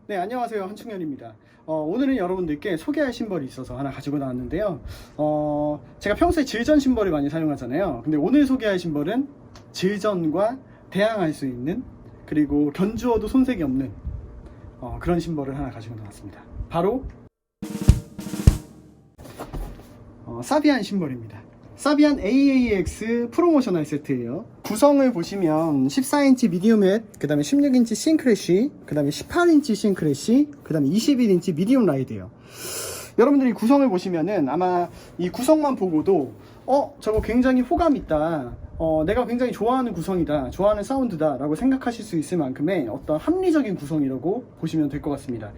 네, 안녕하세요. 한충현입니다. 오늘은 여러분들께 소개할 심벌이 있어서 하나 가지고 나왔는데요. 제가 평소에 질전 심벌을 많이 사용하잖아요. 근데 오늘 소개할 심벌은 질전과 대항할 수 있는, 그리고 견주어도 손색이 없는 그런 심벌을 하나 가지고 나왔습니다. 바로 사비안 심벌입니다. 사비안 AAX 프로모셔널 세트예요. 구성을 보시면 14인치 미디움 햇, 그 다음에 16인치 싱크래쉬, 그 다음에 18인치 싱크래쉬, 그 다음에 21인치 미디움 라이드예요. 여러분들이 구성을 보시면은 아마 이 구성만 보고도 저거 굉장히 호감 있다, 내가 굉장히 좋아하는 구성이다, 좋아하는 사운드다 라고 생각하실 수 있을 만큼의 어떤 합리적인 구성이라고 보시면 될 것 같습니다.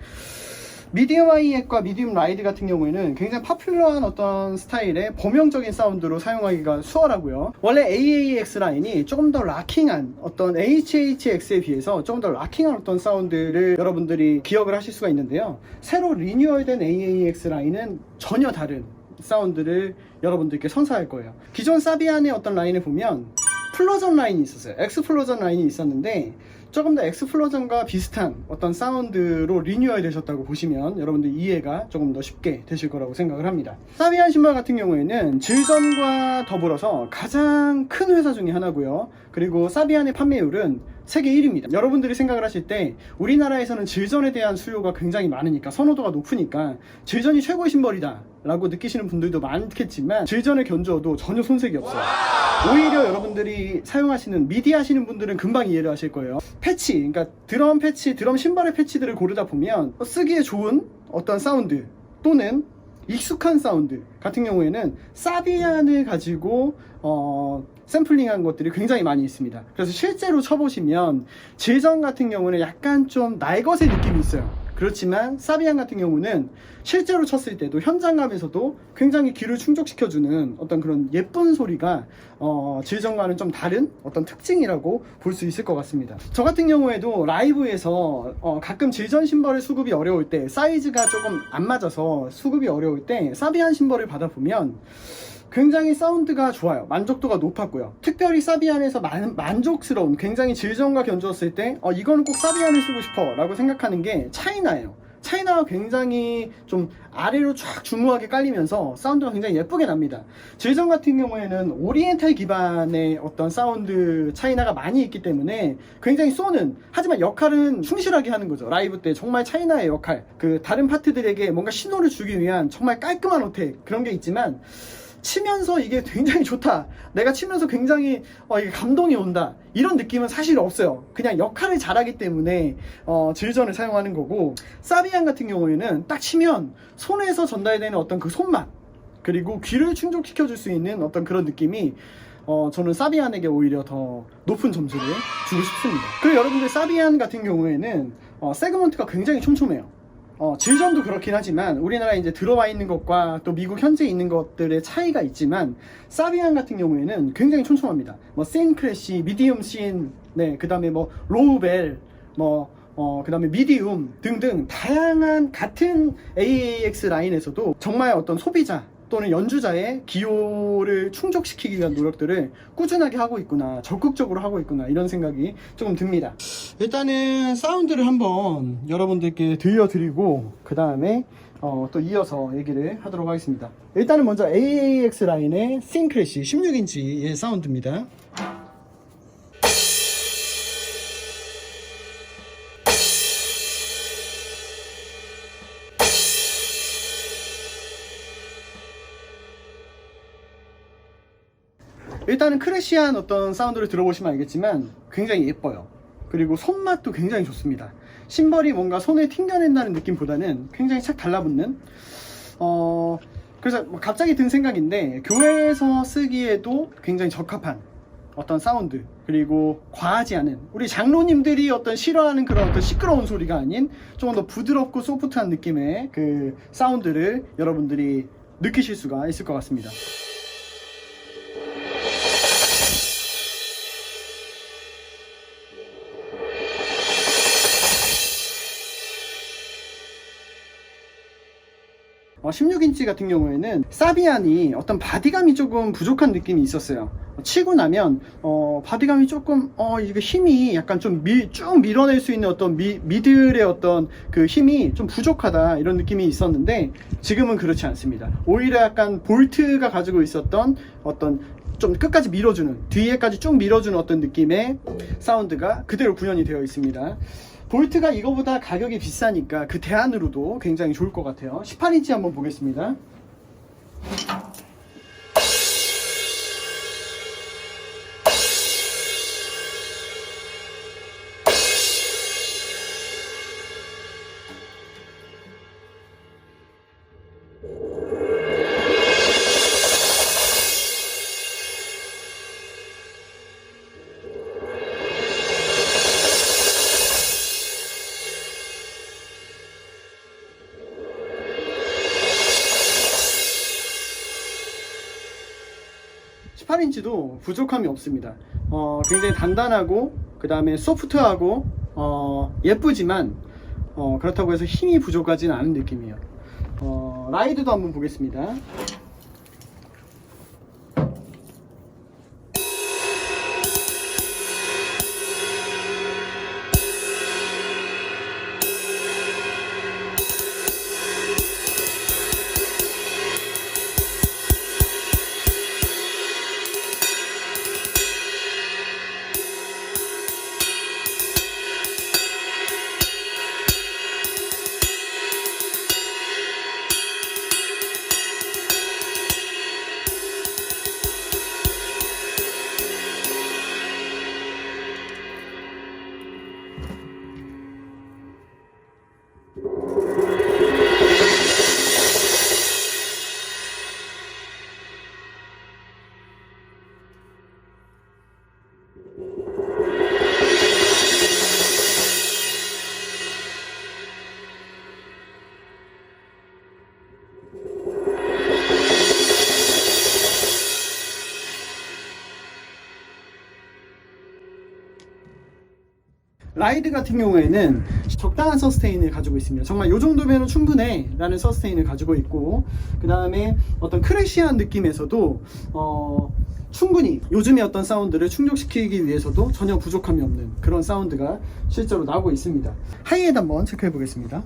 미디움 하이햇과 미디움 라이드 같은 경우에는 굉장히 파퓰러한 어떤 스타일의 범용적인 사운드로 사용하기가 수월하고요. 원래 AAX 라인이 조금 더 락킹한, 어떤 HHX에 비해서 조금 더 락킹한 어떤 사운드를 여러분들이 기억을 하실 수가 있는데요. 새로 리뉴얼된 AAX 라인은 전혀 다른 사운드를 여러분들께 선사할 거예요. 기존 사비안의 어떤 라인을 보면 플로전 라인이 있었어요. 엑스플로전 라인이 있었는데 조금 더 엑스플로전과 비슷한 어떤 사운드로 리뉴얼 되셨다고 보시면 여러분들 이해가 조금 더 쉽게 되실 거라고 생각을 합니다. 사비안 신발 같은 경우에는 질전과 더불어서 가장 큰 회사 중에 하나고요. 그리고 사비안의 판매율은 세계 1위입니다. 여러분들이 생각을 하실 때 우리나라에서는 질전에 대한 수요가 굉장히 많으니까, 선호도가 높으니까 질전이 최고의 신발이다 라고 느끼시는 분들도 많겠지만, 질전의 견주어도 전혀 손색이 없어요. 오히려 여러분들이 사용하시는 미디 하시는 분들은 금방 이해를 하실 거예요. 패치, 그러니까 드럼 패치, 드럼 신발의 패치들을 고르다 보면 쓰기에 좋은 어떤 사운드 또는 익숙한 사운드 같은 경우에는 사비안을 가지고 샘플링한 것들이 굉장히 많이 있습니다. 그래서 실제로 쳐보시면 질전 같은 경우는 약간 좀 날것의 느낌이 있어요. 그렇지만 사비안 같은 경우는 실제로 쳤을 때도 현장감에서도 굉장히 귀를 충족시켜주는 어떤 그런 예쁜 소리가 질전과는 좀 다른 어떤 특징이라고 볼 수 있을 것 같습니다. 저 같은 경우에도 라이브에서 가끔 질전 심벌을 수급이 어려울 때, 사이즈가 조금 안 맞아서 수급이 어려울 때 사비안 심벌을 받아보면 굉장히 사운드가 좋아요. 만족도가 높았고요. 특별히 사비안에서 만족스러운, 굉장히 질전과 견주었을 때 이거는 꼭 사비안을 쓰고 싶어 라고 생각하는 게 차이나예요. 차이나가 굉장히 좀 아래로 쫙 중후하게 깔리면서 사운드가 굉장히 예쁘게 납니다. 질전 같은 경우에는 오리엔탈 기반의 어떤 사운드 차이나가 많이 있기 때문에 굉장히 쏘는, 하지만 역할은 충실하게 하는 거죠. 라이브 때 정말 차이나의 역할, 그 다른 파트들에게 뭔가 신호를 주기 위한 정말 깔끔한 어택, 그런 게 있지만 치면서 이게 굉장히 좋다, 내가 치면서 굉장히 이게 감동이 온다, 이런 느낌은 사실 없어요. 그냥 역할을 잘하기 때문에 질전을 사용하는 거고, 사비안 같은 경우에는 딱 치면 손에서 전달되는 어떤 그 손맛, 그리고 귀를 충족시켜 줄 수 있는 어떤 그런 느낌이 저는 사비안에게 오히려 더 높은 점수를 주고 싶습니다. 그리고 여러분들 사비안 같은 경우에는 세그먼트가 굉장히 촘촘해요. 질전도 그렇긴 하지만 우리나라에 이제 들어와 있는 것과 또 미국 현재 있는 것들의 차이가 있지만, 사비안 같은 경우에는 굉장히 촘촘합니다. 씬 크래쉬, 미디움 씬, 네, 그 다음에 로우벨, 그 다음에 미디움 등등 다양한 같은 AAX 라인에서도 정말 어떤 소비자 또는 연주자의 기호를 충족시키기 위한 노력들을 꾸준하게 하고 있구나, 적극적으로 하고 있구나, 이런 생각이 조금 듭니다. 일단은 사운드를 한번 여러분들께 들려드리고 그 다음에 또 이어서 얘기를 하도록 하겠습니다. 일단은 먼저 AAX 라인의 싱크래쉬 16인치의 사운드입니다. 일단은 크래쉬한 어떤 사운드를 들어보시면 알겠지만 굉장히 예뻐요. 그리고 손맛도 굉장히 좋습니다. 심벌이 뭔가 손에 튕겨낸다는 느낌보다는 굉장히 착 달라붙는, 그래서 갑자기 든 생각인데, 교회에서 쓰기에도 굉장히 적합한 어떤 사운드, 그리고 과하지 않은, 우리 장로님들이 어떤 싫어하는 그런 어떤 시끄러운 소리가 아닌 조금 더 부드럽고 소프트한 느낌의 그 사운드를 여러분들이 느끼실 수가 있을 것 같습니다. 16인치 같은 경우에는 사비안이 어떤 바디감이 조금 부족한 느낌이 있었어요. 치고 나면 바디감이 조금 이게 힘이 약간 좀 쭉 밀어낼 수 있는 어떤 미들의 어떤 그 힘이 좀 부족하다, 이런 느낌이 있었는데 지금은 그렇지 않습니다. 오히려 약간 볼트가 가지고 있었던 어떤 좀 끝까지 밀어주는, 뒤에까지 쭉 밀어주는 어떤 느낌의 사운드가 그대로 구현이 되어 있습니다. 볼트가 이거보다 가격이 비싸니까 그 대안으로도 굉장히 좋을 것 같아요. 18인치 한번 보겠습니다. (18) 인치도 부족함이 없습니다. 굉장히 단단하고 그 다음에 소프트하고 예쁘지만 그렇다고 해서 힘이 부족하지는 않은 느낌이에요. 라이드도 한번 보겠습니다. 라이드 같은 경우에는 적당한 서스테인을 가지고 있습니다. 정말 이 정도면 충분해 라는 서스테인을 가지고 있고, 그 다음에 어떤 크래시한 느낌에서도 충분히 요즘의 어떤 사운드를 충족시키기 위해서도 전혀 부족함이 없는 그런 사운드가 실제로 나오고 있습니다. 하이햇 한번 체크해 보겠습니다.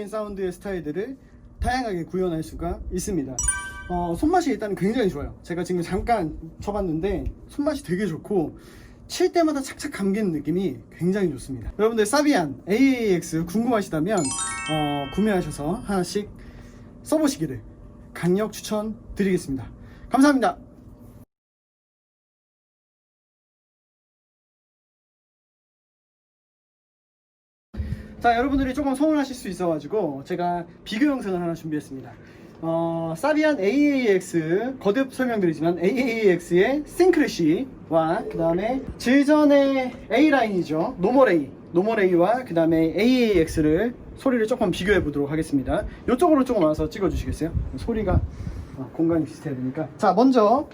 전형적인 사운드의 스타일들을 다양하게 구현할 수가 있습니다. 손맛이 일단 굉장히 좋아요. 제가 지금 잠깐 쳐봤는데 손맛이 되게 좋고 칠 때마다 착착 감기는 느낌이 굉장히 좋습니다. 여러분들 사비안 AAX 궁금하시다면 구매하셔서 하나씩 써보시기를 강력 추천드리겠습니다. 감사합니다. 자, 여러분들이 조금 서운하실 수 있어가지고 제가 비교 영상을 하나 준비했습니다. 사비안 AAX 거듭 설명드리지만 AAX의 싱크래쉬와 그 다음에 질전의 A라인이죠. 노멀 A와 그 다음에 AAX를 소리를 조금 비교해 보도록 하겠습니다. 이쪽으로 조금 와서 찍어 주시겠어요? 소리가 공간이 비슷해야 되니까. 자, 먼저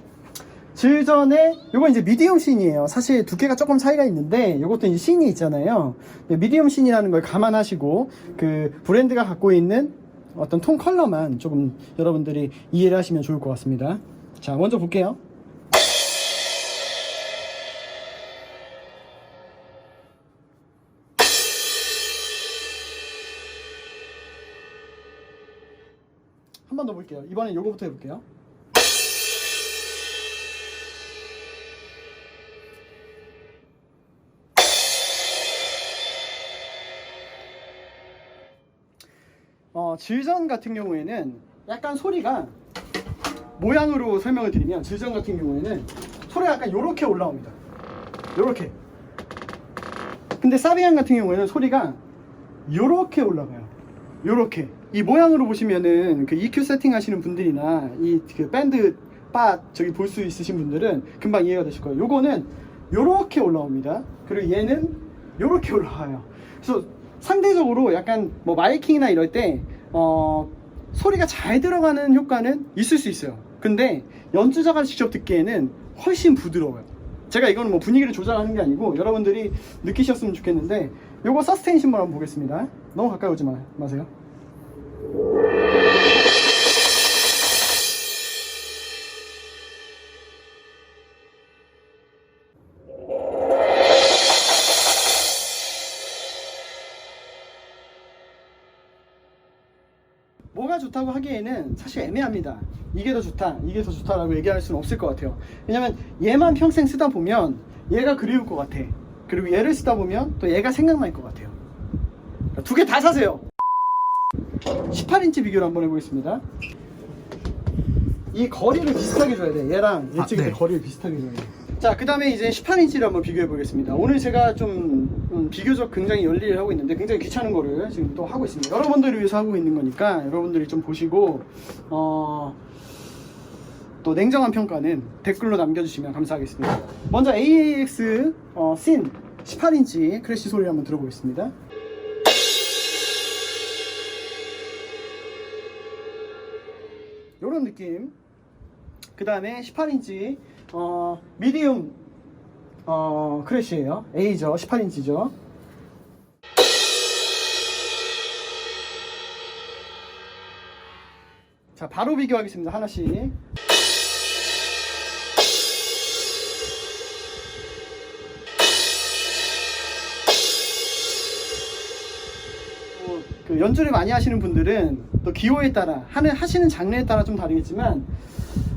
질전의 요거 이제 미디움 씬이에요. 사실 두께가 조금 차이가 있는데 요것도 이제 씬이 있잖아요. 미디움 씬이라는 걸 감안하시고 그 브랜드가 갖고 있는 어떤 톤 컬러만 조금 여러분들이 이해를 하시면 좋을 것 같습니다. 자, 먼저 볼게요. 한 번 더 볼게요. 이번엔 요거부터 해볼게요. 질전 같은 경우에는 약간 소리가 모양으로 설명을 드리면 질전 같은 경우에는 소리가 약간 요렇게 올라옵니다. 요렇게. 근데 사비안 같은 경우에는 소리가 요렇게 올라가요. 요렇게. 이 모양으로 보시면은 그 EQ 세팅 하시는 분들이나 이 그 밴드 바 저기 볼 수 있으신 분들은 금방 이해가 되실 거예요. 요거는 요렇게 올라옵니다. 그리고 얘는 요렇게 올라와요. 그래서 상대적으로 약간 뭐 마이킹이나 이럴 때 소리가 잘 들어가는 효과는 있을 수 있어요. 근데 연주자가 직접 듣기에는 훨씬 부드러워요. 제가 이거는 뭐 분위기를 조절하는 게 아니고 여러분들이 느끼셨으면 좋겠는데 요거 서스테인 심벌 한번 보겠습니다. 너무 가까이 오지 마세요. 뭐가 좋다고 하기에는 사실 애매합니다. 이게 더 좋다, 이게 더 좋다라고 얘기할 수는 없을 것 같아요. 왜냐면 얘만 평생 쓰다 보면 얘가 그리울 것 같아. 그리고 얘를 쓰다 보면 또 얘가 생각날 것 같아요. 두 개 다 사세요. 18인치 비교를 한번 해보겠습니다. 이 거리를 비슷하게 줘야 돼. 얘랑 얘쪽에 거리를 비슷하게 줘야 돼. 자, 그 다음에 이제 18인치를 한번 비교해 보겠습니다. 오늘 제가 좀 비교적 굉장히 열일을 하고 있는데 굉장히 귀찮은 거를 지금 또 하고 있습니다. 여러분들을 위해서 하고 있는 거니까 여러분들이 좀 보시고 또 냉정한 평가는 댓글로 남겨주시면 감사하겠습니다. 먼저 AAX 씬 18인치 크래쉬 소리를 한번 들어보겠습니다. 요런 느낌. 그 다음에 18인치 미디움 크래쉬예요. A죠. 18인치죠. 자, 바로 비교하겠습니다. 하나씩. 그 연주를 많이 하시는 분들은 또 기호에 따라 하시는 장르에 따라 좀 다르겠지만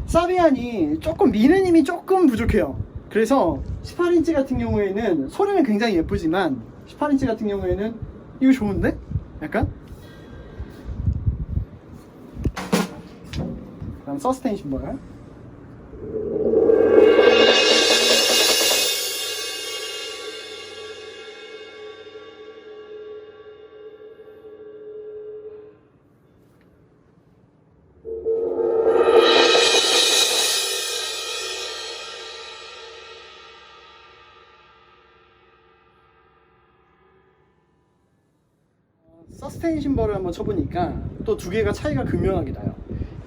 사비안이 조금 미는 힘이 조금 부족해요. 그래서 18인치 같은 경우에는 소리는 굉장히 예쁘지만 18인치 같은 경우에는 이거 좋은데? 약간? 그다음 서스테인 심벌. 서스테인 심벌을 한번 쳐보니까 또 두 개가 차이가 극명하게 나요.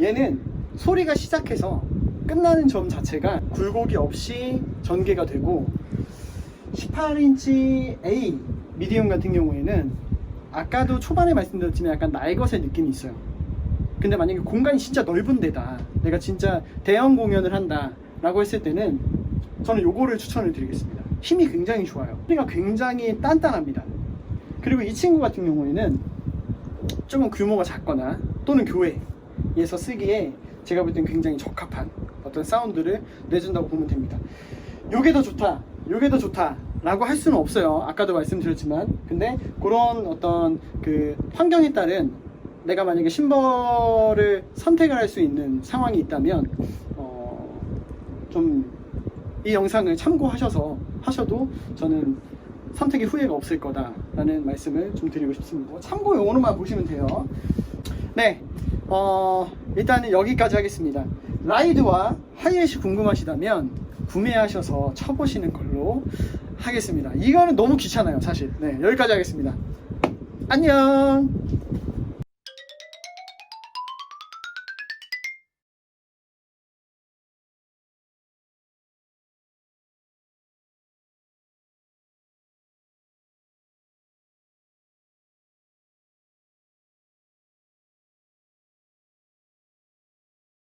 얘는 소리가 시작해서 끝나는 점 자체가 굴곡이 없이 전개가 되고 18인치 A 미디움 같은 경우에는 아까도 초반에 말씀드렸지만 약간 날것의 느낌이 있어요. 근데 만약에 공간이 진짜 넓은 데다 내가 진짜 대형 공연을 한다 라고 했을 때는 저는 요거를 추천을 드리겠습니다. 힘이 굉장히 좋아요. 소리가 굉장히 단단합니다. 그리고 이 친구 같은 경우에는 조금 규모가 작거나 또는 교회에서 쓰기에 제가 볼 땐 굉장히 적합한 어떤 사운드를 내준다고 보면 됩니다. 요게 더 좋다, 요게 더 좋다 라고 할 수는 없어요. 아까도 말씀드렸지만. 근데 그런 어떤 그 환경에 따른, 내가 만약에 심벌을 선택을 할 수 있는 상황이 있다면 좀 이 영상을 참고하셔서 하셔도 저는 선택의 후회가 없을 거다라는 말씀을 좀 드리고 싶습니다. 참고 용어로만 보시면 돼요. 네, 일단은 여기까지 하겠습니다. 라이드와 하이햇이 궁금하시다면 구매하셔서 쳐보시는 걸로 하겠습니다. 이거는 너무 귀찮아요, 사실. 네, 여기까지 하겠습니다. 안녕.